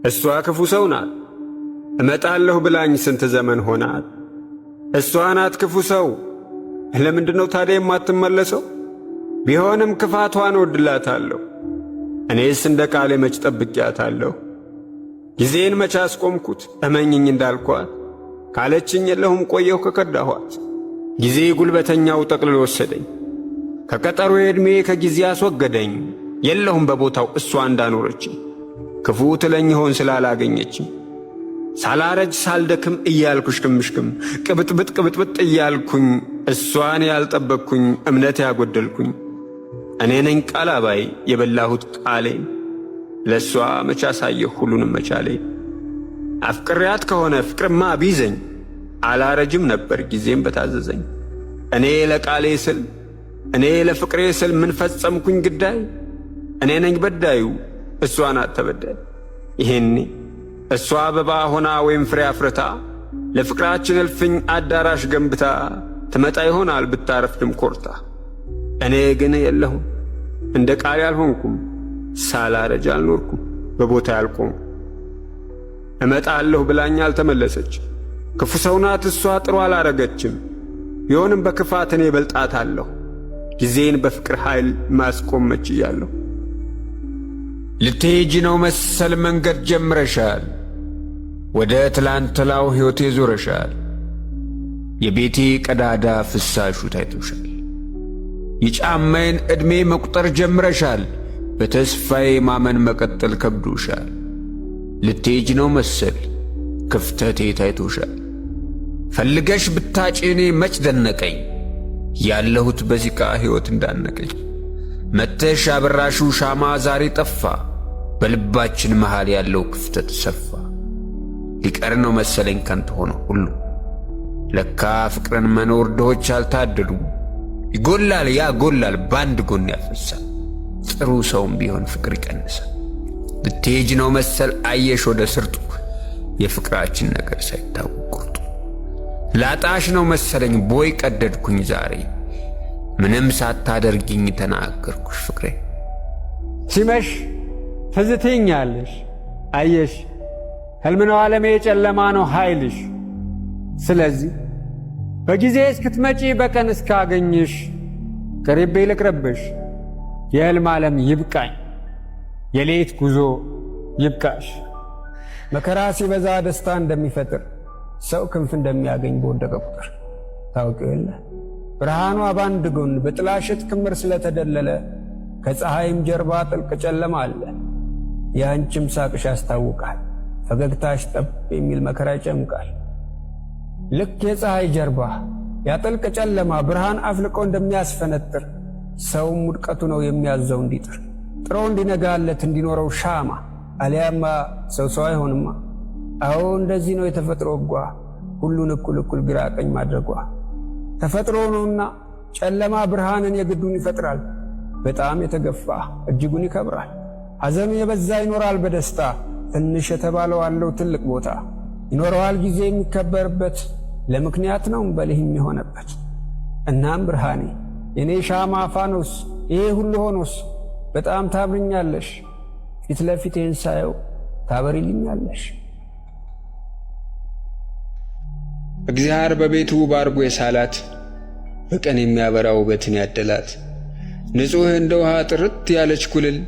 እሷ ክፉ ሰው ናት። እመጣለሁ ብላኝ ስንት ዘመን ሆናት። እሷ ናት ክፉ ሰው። ለምንድነው ታዲያ የማትመለሰው? ቢሆንም ክፋቷን እወድላታለሁ። እኔስ እንደ ቃሌ መች ጠብቄያታለሁ? ጊዜን መች አስቆምኩት? እመኝኝ እንዳልኳት ካለችኝ የለሁም ቆየሁ ከከዳኋት። ጊዜ ጉልበተኛው ጠቅልሎ ወሰደኝ። ከቀጠሮዬ ዕድሜ ከጊዜ አስወገደኝ። የለሁም በቦታው እሷ እንዳኖረችኝ። ክፉ ትለኝ ሆን ስላላገኘችኝ ሳላረጅ ሳልደክም እያልኩሽክምሽክም ቅብጥብጥ እያልኩኝ እሷን ያልጠበቅኩኝ እምነት ያጎደልኩኝ እኔ ነኝ ቃል አባይ የበላሁት ቃሌን ለእሷ መቻ ሳየሁ ሁሉንም መቻሌ። አፍቅሬያት ከሆነ ፍቅርማ ቢዘኝ አላረጅም ነበር ጊዜም በታዘዘኝ። እኔ ለቃሌ ስል እኔ ለፍቅሬ ስል ምን ፈጸምኩኝ ግዳይ? እኔ ነኝ በዳዩ እሷ ናት ተበዳይ። ይሄኔ እሷ አበባ ሆና ወይም ፍሬ አፍርታ ለፍቅራችን እልፍኝ አዳራሽ ገንብታ ትመጣ ይሆናል ብታረፍድም ኮርታ። እኔ ግን የለሁም እንደ ቃል ያልሆንኩም ሳላረጅ አልኖርኩም በቦታ ያልቆምኩ። እመጣለሁ ብላኝ አልተመለሰች። ክፉ ሰው ናት እሷ ጥሩ አላረገችም። ቢሆንም በክፋት እኔ በልጣታለሁ። ጊዜን በፍቅር ኃይል ማስቆም መችያለሁ። ልትሄጂ ነው መሰል መንገድ ጀምረሻል። ወደ ትላንትላው ሕይወቴ ዞረሻል። የቤቴ ቀዳዳ ፍሳሹ ታይቶሻል። የጫማዬን ዕድሜ መቁጠር ጀምረሻል። በተስፋዬ ማመን መቀጠል ከብዶሻል። ልትሄጂ ነው መሰል ክፍተቴ ታይቶሻል። ፈልገሽ ብታጪ እኔ መች ደነቀኝ። ያለሁት በዚቃ ሕይወት እንዳነቀኝ። መተሽ አበራሹ ሻማ ዛሬ ጠፋ። በልባችን መሃል ያለው ክፍተት ሰፋ። ሊቀር ነው መሰለኝ ከንቱ ሆነ ሁሉ። ለካ ፍቅርን መኖር ድሆች አልታደሉም። ይጎላል ያጎላል ባንድ ጎን ያፈሳል። ጥሩ ሰውም ቢሆን ፍቅር ይቀንሳል። ልትሄጂ ነው መሰል አየሽ ወደ ስርጡ። የፍቅራችን ነገር ሳይታወቅ ቁርጡ። ላጣሽ ነው መሰለኝ ቦይ ቀደድኩኝ ዛሬ። ምንም ሳታደርጊኝ ተናገርኩሽ ፍቅሬ። ሲመሽ ትዝ ትይኛለሽ አየሽ። ሕልም ነው ዓለሜ ጨለማ ነው ኃይልሽ። ስለዚህ በጊዜ እስክትመጪ በቀን እስካገኝሽ ቀርቤ ልቅረብሽ። የሕልም ዓለም ይብቃኝ የሌት ጉዞ ይብቃሽ። መከራ ሲበዛ ደስታ እንደሚፈጥር ሰው ክንፍ እንደሚያገኝ በወደቀ ቁጥር ታውቂው የለ ብርሃኗ ባንድ ጎን በጥላሸት ክምር ስለተደለለ ከፀሐይም ጀርባ ጥልቅ ጨለማ አለ። የአንቺም ሳቅሽ ያስታውቃል። ፈገግታሽ ጠብ የሚል መከራ ይጨምቃል። ልክ የፀሐይ ጀርባ ያጥልቅ ጨለማ ብርሃን አፍልቆ እንደሚያስፈነጥር ሰውም ውድቀቱ ነው የሚያዘው እንዲጥር ጥሮ እንዲነጋለት እንዲኖረው ሻማ። አሊያማ ሰው አይሆንማ። አዎ እንደዚህ ነው የተፈጥሮ ሕጓ፣ ሁሉን እኩል ግራ ቀኝ ማድረጓ። ተፈጥሮ ነውና ጨለማ ብርሃንን የግዱን ይፈጥራል። በጣም የተገፋ እጅጉን ይከብራል። ሐዘን የበዛ ይኖራል በደስታ። ትንሽ የተባለው አለው ትልቅ ቦታ። ይኖረዋል ጊዜ የሚከበርበት ለምክንያት ነው በልህም የሆነበት። እናም ብርሃኔ የኔ ሻማ ፋኖስ ይሄ ሁሉ ሆኖስ በጣም ታብርኛለሽ። ፊት ለፊቴን ሳየው ታበሪልኛለሽ። እግዚአብሔር በቤቱ ባርጎ የሳላት በቀን የሚያበራ ውበትን ያደላት ንጹሕ እንደ ውሃ ጥርት ያለች ኩልል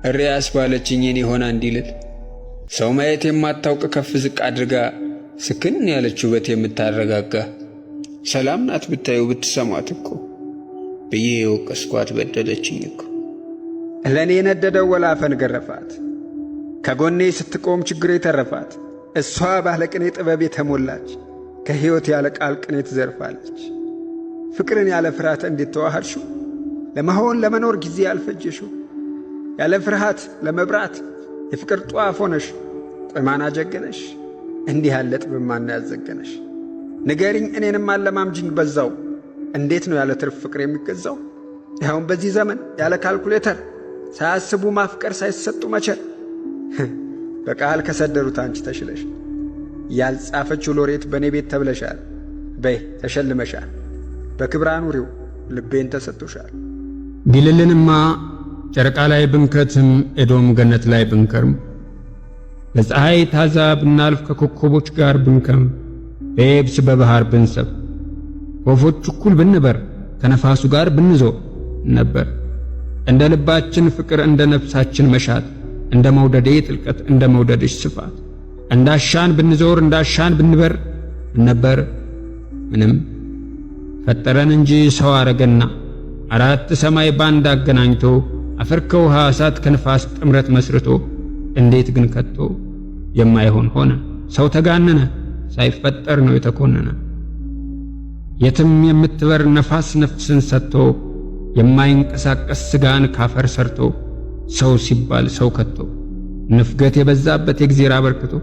እሪያስ ባለችኝ እኔ ሆና እንዲልል ሰው ማየት የማታውቅ ከፍ ዝቅ አድርጋ ስክን ያለች ውበት የምታረጋጋ ሰላም ናት ብታዩ ብትሰማት እኮ ብዬ የወቀስኳት በደለችኝ እኮ። ለእኔ የነደደው ወላፈን ገረፋት፣ ከጎኔ ስትቆም ችግሬ ተረፋት። እሷ ባለቅኔ ጥበብ የተሞላች ከሕይወት ያለ ቃል ቅኔ ትዘርፋለች። ፍቅርን ያለ ፍርሃት እንዴት ተዋሃድሽው? ለመሆን ለመኖር ጊዜ ያልፈጀሽው ያለ ፍርሃት ለመብራት የፍቅር ጧፍ ሆነሽ ጥማና ጀገነሽ። እንዲህ ያለ ጥበብ ማን ያዘገነሽ? ንገሪኝ እኔንም አለማምጂኝ በዛው። እንዴት ነው ያለ ትርፍ ፍቅር የሚገዛው? ይኸውም በዚህ ዘመን ያለ ካልኩሌተር ሳያስቡ ማፍቀር ሳይሰጡ መቸር። በቃል ከሰደሩት አንቺ ተሽለሽ ያልጻፈችው ሎሬት በእኔ ቤት ተብለሻል። በይ ተሸልመሻል። በክብር አኑሪው ልቤን ተሰጥቶሻል። ቢልልንማ ጨረቃ ላይ ብንከትም ኤዶም ገነት ላይ ብንከርም በፀሐይ ታዛ ብናልፍ ከኮከቦች ጋር ብንከም በየብስ በባህር ብንሰብ ወፎች እኩል ብንበር ከነፋሱ ጋር ብንዞር ነበር። እንደ ልባችን ፍቅር እንደ ነፍሳችን መሻት እንደ መውደዴ ጥልቀት እንደ መውደድሽ ስፋት እንዳሻን ብንዞር እንዳሻን ብንበር ነበር። ምንም ፈጠረን እንጂ ሰው አረገና አራት ሰማይ ባንድ አገናኝቶ አፈር ከውሃ እሳት ከንፋስ ጥምረት መስርቶ እንዴት ግን ከቶ የማይሆን ሆነ። ሰው ተጋነነ ሳይፈጠር ነው የተኮነነ። የትም የምትበር ነፋስ ነፍስን ሰጥቶ የማይንቀሳቀስ ስጋን ካፈር ሰርቶ ሰው ሲባል ሰው ከቶ ንፍገት የበዛበት የእግዚአብሔር አበርክቶ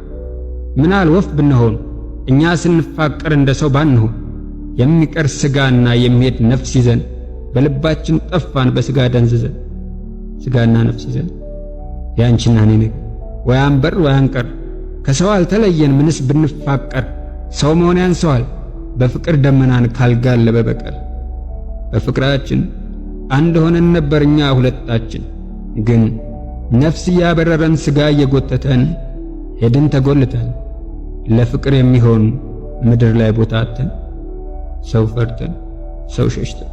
ምናል ወፍ ብንሆን እኛ ስንፋቀር እንደ ሰው ባንሆን የሚቀር ስጋና የሚሄድ ነፍስ ይዘን በልባችን ጠፋን በስጋ ደንዝዘን ስጋና ነፍስ ይዘን ያንቺና እኔ ነገር ወይ አንበር ወይ አንቀር ከሰው አልተለየን ምንስ ብንፋቀር ሰው መሆን ያንሰዋል በፍቅር ደመናን ካልጋለበ በቀር በፍቅራችን አንድ ሆነን ነበር እኛ ሁለታችን ግን ነፍስ ያበረረን ስጋ እየጎተተን ሄድን ተጎልተን ለፍቅር የሚሆን ምድር ላይ ቦታ አጥተን ሰው ፈርተን ሰው ሸሽተን